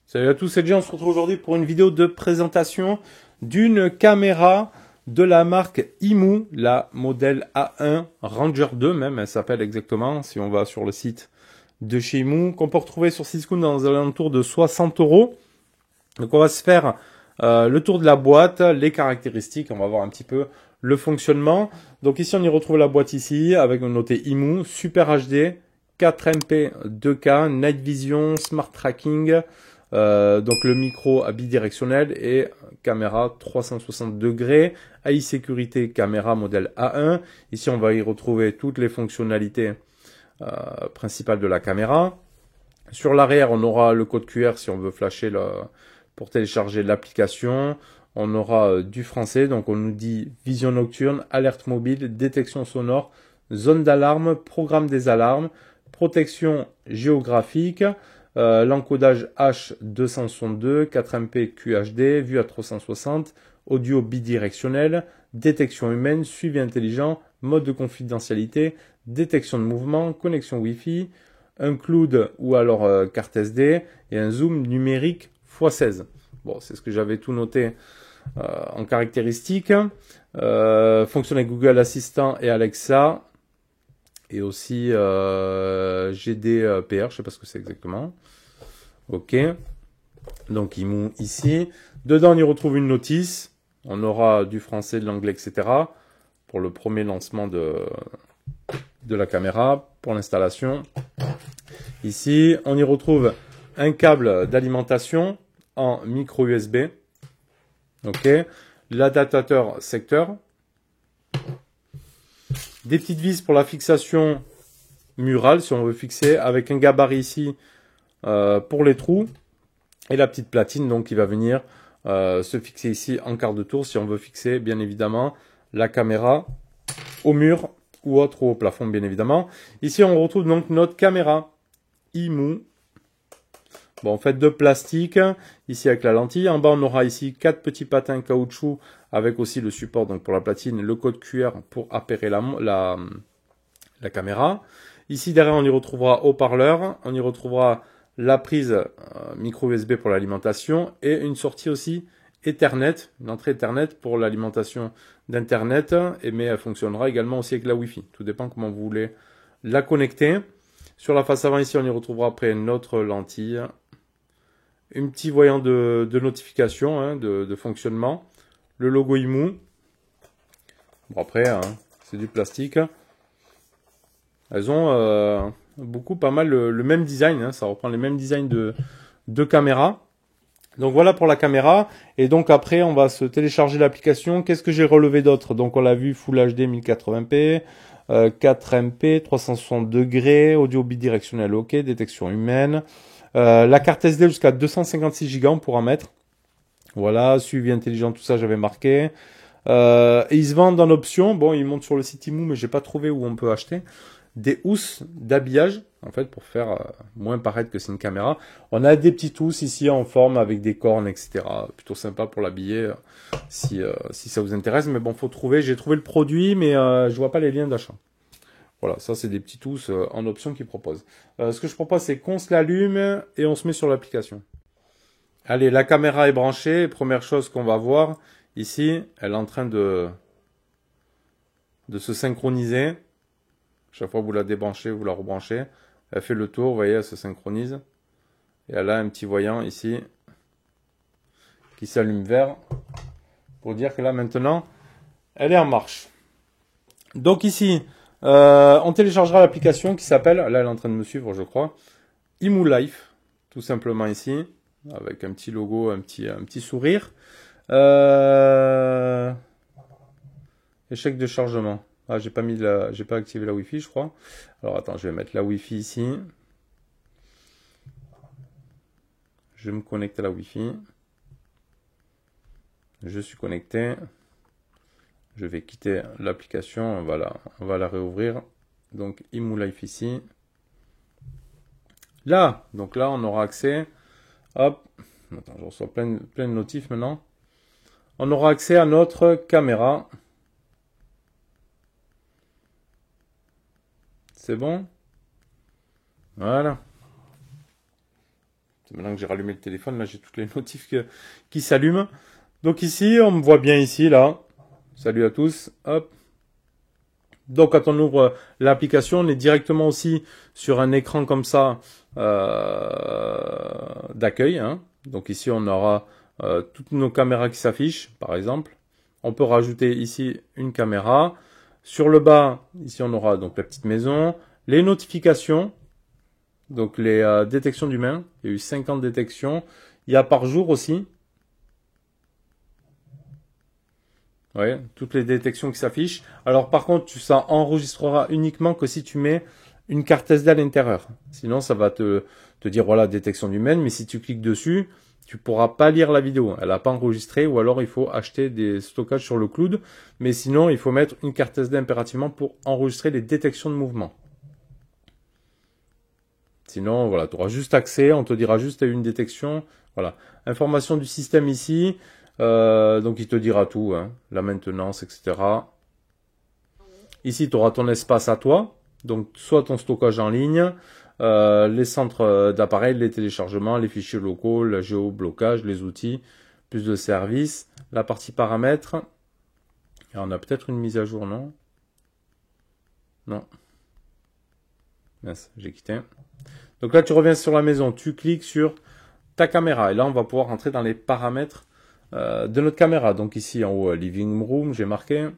Salut à tous, c'est Jay, on se retrouve aujourd'hui pour une vidéo de présentation d'une caméra de la marque IMU, la modèle A1 Ranger 2 même, elle s'appelle exactement, si on va sur le site de chez IMU, qu'on peut retrouver sur Cdiscount dans les alentours de 60 €. Donc on va se faire le tour de la boîte, les caractéristiques, on va voir un petit peu le fonctionnement. Donc ici on y retrouve la boîte ici, avec noté IMU, Super HD, 4MP 2K, Night Vision, Smart Tracking, donc le micro à bidirectionnel et caméra 360 degrés, AI sécurité caméra modèle A1. Ici on va y retrouver toutes les fonctionnalités principales de la caméra. Sur l'arrière on aura le code QR si on veut flasher pour télécharger l'application. On aura du français, donc on nous dit vision nocturne, alerte mobile, détection sonore, zone d'alarme, programme des alarmes, protection géographique, l'encodage H262, 4MP QHD, vue à 360, audio bidirectionnel, détection humaine, suivi intelligent, mode de confidentialité, détection de mouvement, connexion Wi-Fi, un cloud ou alors carte SD et un zoom numérique x16. Bon, c'est ce que j'avais tout noté en caractéristiques. Fonctionne avec Google Assistant et Alexa. Et aussi GDPR, je sais pas ce que c'est exactement. Ok. Donc IMU ici. Dedans, on y retrouve une notice. On aura du français, de l'anglais, etc. pour le premier lancement de la caméra, pour l'installation. Ici, on y retrouve un câble d'alimentation en micro USB. Ok. L'adaptateur secteur. Des petites vis pour la fixation murale, si on veut fixer, avec un gabarit ici pour les trous. Et la petite platine donc qui va venir se fixer ici en quart de tour, si on veut fixer bien évidemment la caméra au mur ou autre, ou au plafond bien évidemment. Ici on retrouve donc notre caméra IMU. Bon, en fait de plastique, ici avec la lentille. En bas, on aura ici 4 petits patins caoutchouc avec aussi le support donc pour la platine, le code QR pour appairer la caméra. Ici, derrière, on y retrouvera haut-parleur. On y retrouvera la prise micro USB pour l'alimentation et une sortie aussi Ethernet, une entrée Ethernet pour l'alimentation d'Internet. Mais elle fonctionnera également aussi avec la Wi-Fi. Tout dépend comment vous voulez la connecter. Sur la face avant, ici, on y retrouvera après notre lentille. Un petit voyant de notification, hein, de fonctionnement. Le logo IMU. Bon, après, hein, c'est du plastique. Elles ont pas mal le même design. Hein, ça reprend les mêmes designs de caméra. Donc voilà pour la caméra. Et donc après, on va se télécharger l'application. Qu'est-ce que j'ai relevé d'autre? Donc on l'a vu Full HD 1080p. 4MP, 360 degrés, audio bidirectionnel OK, détection humaine. La carte SD jusqu'à 256 Go on pourra mettre. Voilà, suivi intelligent, tout ça j'avais marqué. Et ils se vendent en option. Bon, ils montent sur le site IMU, mais j'ai pas trouvé où on peut acheter. Des housses d'habillage, en fait, pour faire moins paraître que c'est une caméra. On a des petites housses ici en forme avec des cornes, etc. Plutôt sympa pour l'habiller, si ça vous intéresse. Mais bon, faut trouver. J'ai trouvé le produit, mais je vois pas les liens d'achat. Voilà, ça c'est des petites housses en option qu'ils proposent. Ce que je propose, c'est qu'on se l'allume et on se met sur l'application. Allez, la caméra est branchée. Première chose qu'on va voir, ici, elle est en train de se synchroniser. Chaque fois que vous la débranchez, vous la rebranchez. Elle fait le tour, vous voyez, elle se synchronise. Et elle a un petit voyant ici qui s'allume vert pour dire que là maintenant, elle est en marche. Donc ici, on téléchargera l'application qui s'appelle, là elle est en train de me suivre je crois, IMU Life, tout simplement ici, avec un petit logo, un petit sourire. Échec de chargement. Ah, j'ai pas activé la Wi-Fi, je crois. Alors attends, je vais mettre la Wi-Fi ici. Je me connecte à la Wi-Fi. Je suis connecté. Je vais quitter l'application. Voilà, on va la réouvrir. Donc IMU Life ici. Là, donc là, on aura accès. Hop. Attends, je reçois plein de notifs maintenant. On aura accès à notre caméra. C'est bon? Voilà. C'est maintenant que j'ai rallumé le téléphone, là j'ai toutes les notifs qui s'allument. Donc ici, on me voit bien ici, là. Salut à tous. Hop. Donc quand on ouvre l'application, on est directement aussi sur un écran comme ça d'accueil. Hein. Donc ici, on aura toutes nos caméras qui s'affichent, par exemple. On peut rajouter ici une caméra. Sur le bas, ici, on aura donc la petite maison, les notifications, donc les détections d'humains. Il y a eu 50 détections. Il y a par jour aussi. Ouais, toutes les détections qui s'affichent. Alors par contre, ça enregistrera uniquement que si tu mets une carte SD à l'intérieur. Sinon, ça va te dire, voilà, détection d'humaine, mais si tu cliques dessus, tu pourras pas lire la vidéo. Elle n'a pas enregistré, ou alors il faut acheter des stockages sur le cloud. Mais sinon, il faut mettre une carte SD impérativement pour enregistrer les détections de mouvement. Sinon, voilà, tu auras juste accès, on te dira juste à une détection. Voilà. Information du système ici. Donc il te dira tout, hein, la maintenance, etc. Ici, tu auras ton espace à toi, donc soit ton stockage en ligne, les centres d'appareils, les téléchargements, les fichiers locaux, le géoblocage, les outils, plus de services, la partie paramètres. Et on a peut-être une mise à jour, non? Non. Mince, j'ai quitté. Donc là, tu reviens sur la maison, tu cliques sur ta caméra, et là, on va pouvoir rentrer dans les paramètres de notre caméra. Donc ici en haut, living room, j'ai marqué.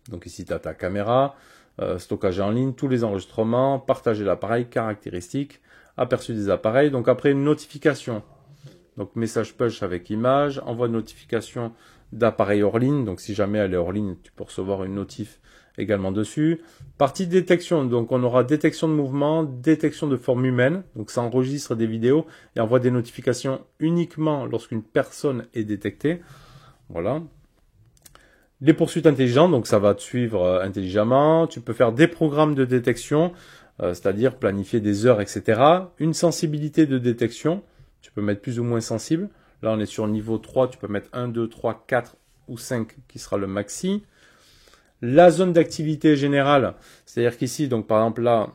Donc ici, tu as ta caméra, stockage en ligne, tous les enregistrements, partager l'appareil, caractéristiques, aperçu des appareils. Donc après, une notification. Donc message push avec image, envoi de notification d'appareil hors ligne. Donc si jamais elle est hors ligne, tu peux recevoir une notif également dessus. Partie détection, donc on aura détection de mouvement, détection de forme humaine, donc ça enregistre des vidéos et envoie des notifications uniquement lorsqu'une personne est détectée. Voilà. Les poursuites intelligentes, donc ça va te suivre intelligemment. Tu peux faire des programmes de détection, c'est-à-dire planifier des heures, etc. Une sensibilité de détection, tu peux mettre plus ou moins sensible. Là on est sur niveau 3, tu peux mettre 1, 2, 3, 4 ou 5 qui sera le maxi. La zone d'activité générale, c'est-à-dire qu'ici, donc par exemple là,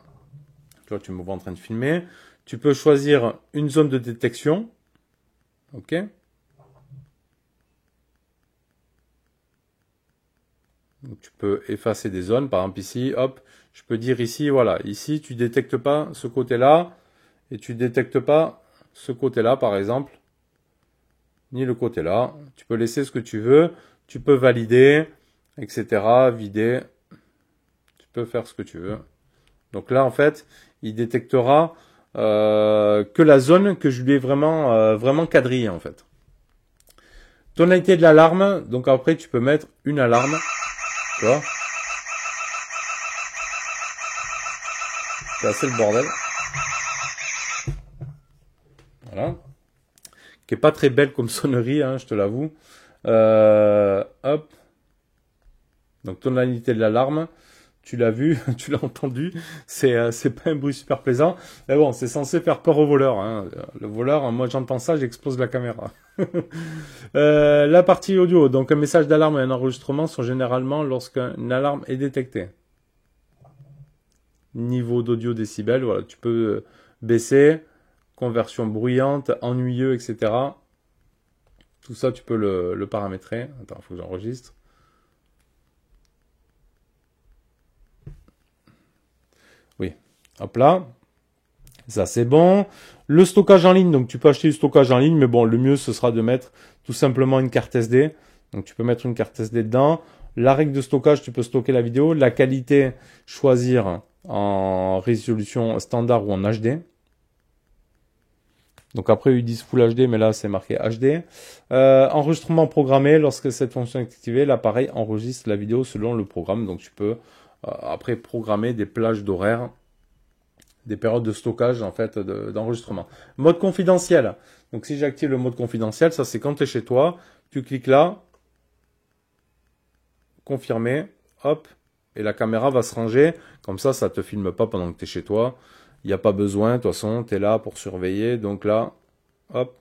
tu vois, tu me vois en train de filmer, tu peux choisir une zone de détection, ok. Donc, tu peux effacer des zones, par exemple ici, hop, je peux dire ici, voilà, ici tu détectes pas ce côté-là, et tu détectes pas ce côté-là, par exemple, ni le côté-là. Tu peux laisser ce que tu veux, tu peux valider, etc., vider, tu peux faire ce que tu veux. Donc là, en fait, il détectera que la zone que je lui ai vraiment quadrillée, en fait. Tonalité de l'alarme, donc après, tu peux mettre une alarme, tu vois. C'est assez le bordel. Voilà. Qui est pas très belle comme sonnerie, hein, je te l'avoue. Hop. Donc tonalité de l'alarme, tu l'as vu, tu l'as entendu, c'est pas un bruit super plaisant, mais bon, c'est censé faire peur au voleur. Hein. Le voleur, moi j'entends ça, j'explose la caméra. La partie audio, donc un message d'alarme et un enregistrement sont généralement lorsqu'une alarme est détectée. Niveau d'audio décibels, voilà, tu peux baisser, conversion bruyante, ennuyeux, etc. Tout ça, tu peux le paramétrer. Attends, il faut que j'enregistre. Oui, hop là, ça c'est bon. Le stockage en ligne, donc tu peux acheter du stockage en ligne, mais bon, le mieux ce sera de mettre tout simplement une carte SD. Donc tu peux mettre une carte SD dedans. La règle de stockage, tu peux stocker la vidéo. La qualité, choisir en résolution standard ou en HD. Donc après, ils disent Full HD, mais là c'est marqué HD. Enregistrement programmé, lorsque cette fonction est activée, l'appareil enregistre la vidéo selon le programme. Donc tu peux après programmer des plages d'horaire, des périodes de stockage en fait d'enregistrement. Mode confidentiel. Donc si j'active le mode confidentiel, ça c'est quand tu es chez toi, tu cliques là, confirmer, hop, et la caméra va se ranger. Comme ça te filme pas pendant que tu es chez toi. Il n'y a pas besoin, de toute façon, tu es là pour surveiller. Donc là, hop,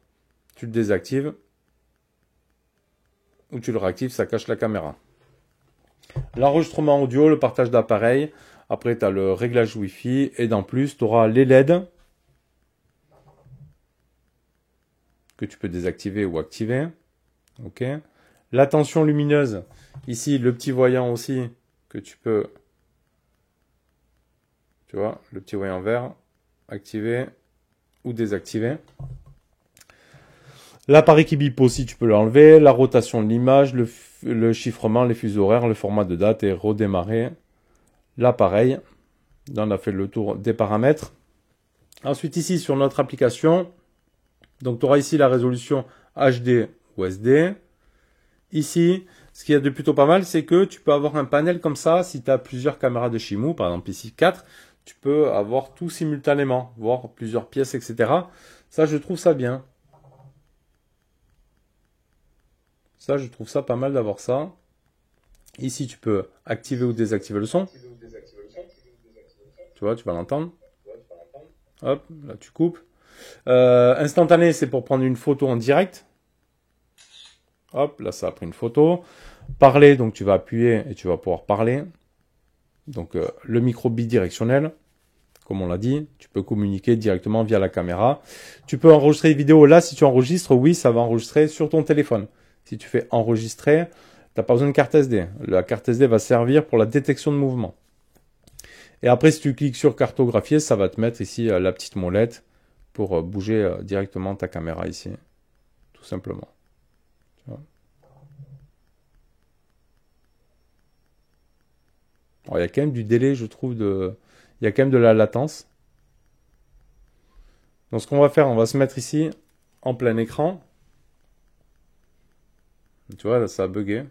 tu le désactives. Ou tu le réactives, ça cache la caméra. L'enregistrement audio, le partage d'appareil. Après, tu as le réglage Wi-Fi. Et d'en plus, tu auras les LED que tu peux désactiver ou activer. Ok. La tension lumineuse. Ici, le petit voyant aussi que tu peux... Tu vois, le petit voyant vert. Activer ou désactiver. L'appareil qui bip aussi, tu peux l'enlever. La rotation de l'image, le chiffrement, les fuseaux horaires, le format de date et redémarrer l'appareil. Là, on a fait le tour des paramètres. Ensuite, ici, sur notre application, donc tu auras ici la résolution HD ou SD. Ici, ce qu'il y a de plutôt pas mal, c'est que tu peux avoir un panel comme ça. Si tu as plusieurs caméras de Shimou, par exemple ici 4, tu peux avoir tout simultanément, voir plusieurs pièces, etc. Ça, je trouve ça bien. Ça, je trouve ça pas mal d'avoir ça. Ici, tu peux activer ou désactiver le son. Tu vois, tu vas l'entendre. Hop, là, tu coupes. Instantané, c'est pour prendre une photo en direct. Hop, là, ça a pris une photo. Parler, donc tu vas appuyer et tu vas pouvoir parler. Donc, le micro bidirectionnel. Comme on l'a dit, tu peux communiquer directement via la caméra. Tu peux enregistrer une vidéo. Là, si tu enregistres, oui, ça va enregistrer sur ton téléphone. Si tu fais enregistrer, tu n'as pas besoin de carte SD. La carte SD va servir pour la détection de mouvement. Et après, si tu cliques sur cartographier, ça va te mettre ici la petite molette pour bouger directement ta caméra ici. Tout simplement. Tu vois. Alors, il y a quand même du délai, je trouve, il y a quand même de la latence. Donc, ce qu'on va faire, on va se mettre ici en plein écran. Tu vois, là, ça a bugué.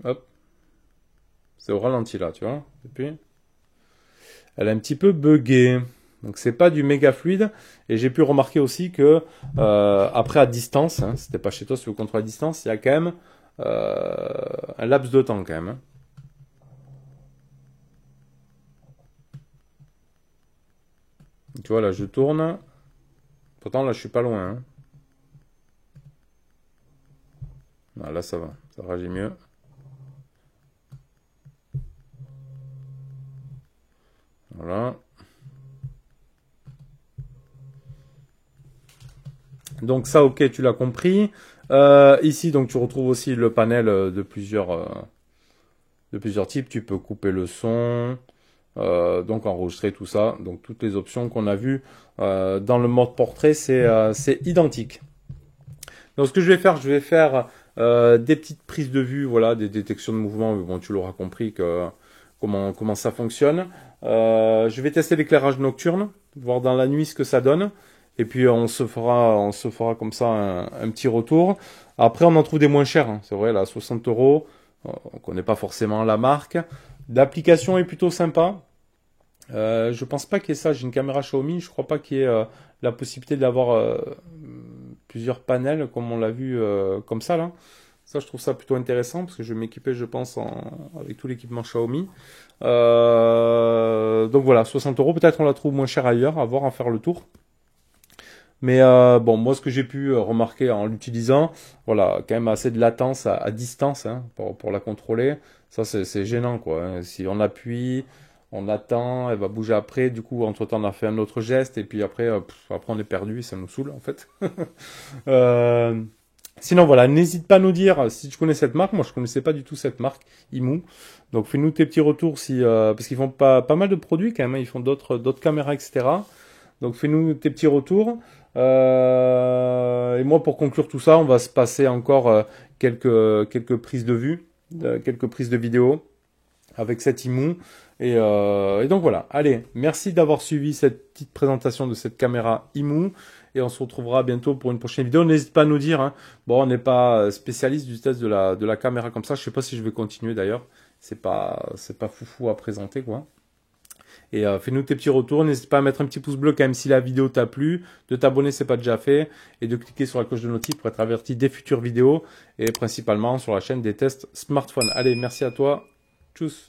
Hop. C'est au ralenti, là, tu vois. Et puis, elle est un petit peu buggée. Donc, c'est pas du méga fluide. Et j'ai pu remarquer aussi que, après, à distance, hein, c'était pas chez toi, si vous contrôlez à distance, il y a quand même un laps de temps, quand même. Hein. Tu vois, là, je tourne. Pourtant, là, je suis pas loin. Hein. Ah, là, ça va. Ça réagit mieux. Voilà. Donc ça, ok, tu l'as compris. Ici, donc tu retrouves aussi le panel de plusieurs types. Tu peux couper le son, donc enregistrer tout ça. Donc toutes les options qu'on a vues dans le mode portrait, c'est identique. Donc ce que je vais faire des petites prises de vue, voilà, des détections de mouvement. Bon, tu l'auras compris que comment ça fonctionne. Je vais tester l'éclairage nocturne, voir dans la nuit ce que ça donne. Et puis on se fera comme ça un petit retour. Après, on en trouve des moins chers. Hein. C'est vrai, là, 60 €. On connaît pas forcément la marque. L'application est plutôt sympa. Je pense pas qu'il y ait ça. J'ai une caméra Xiaomi. Je crois pas qu'il y ait la possibilité d'avoir plusieurs panels comme on l'a vu comme ça là. Ça, je trouve ça plutôt intéressant parce que je vais m'équiper, je pense, avec tout l'équipement Xiaomi. Donc voilà, 60 €. Peut-être on la trouve moins chère ailleurs. À voir, en faire le tour. Mais bon, moi, ce que j'ai pu remarquer en l'utilisant, voilà, quand même assez de latence à distance hein, pour la contrôler. Ça, c'est gênant, quoi. Hein. Si on appuie, on attend, elle va bouger après. Du coup, entre-temps, on a fait un autre geste. Et puis après, après on est perdu. Ça nous saoule, en fait. Sinon, voilà, n'hésite pas à nous dire si tu connais cette marque. Moi, je connaissais pas du tout cette marque, Imou. Donc, fais-nous tes petits retours parce qu'ils font pas mal de produits, quand même. Hein. Ils font d'autres caméras, etc. Donc, fais-nous tes petits retours. Et moi, pour conclure tout ça, on va se passer encore quelques prises de vue, quelques prises de vidéo avec cette Imou. Et donc voilà. Allez, merci d'avoir suivi cette petite présentation de cette caméra Imou. Et on se retrouvera bientôt pour une prochaine vidéo. N'hésite pas à nous dire. Hein. Bon, on n'est pas spécialiste du test de la caméra comme ça. Je sais pas si je vais continuer d'ailleurs. C'est pas foufou à présenter quoi. Et fais-nous tes petits retours. N'hésite pas à mettre un petit pouce bleu quand même si la vidéo t'a plu. De t'abonner si ce n'est pas déjà fait. Et de cliquer sur la cloche de notif pour être averti des futures vidéos. Et principalement sur la chaîne des tests smartphone. Allez, merci à toi. Tchuss.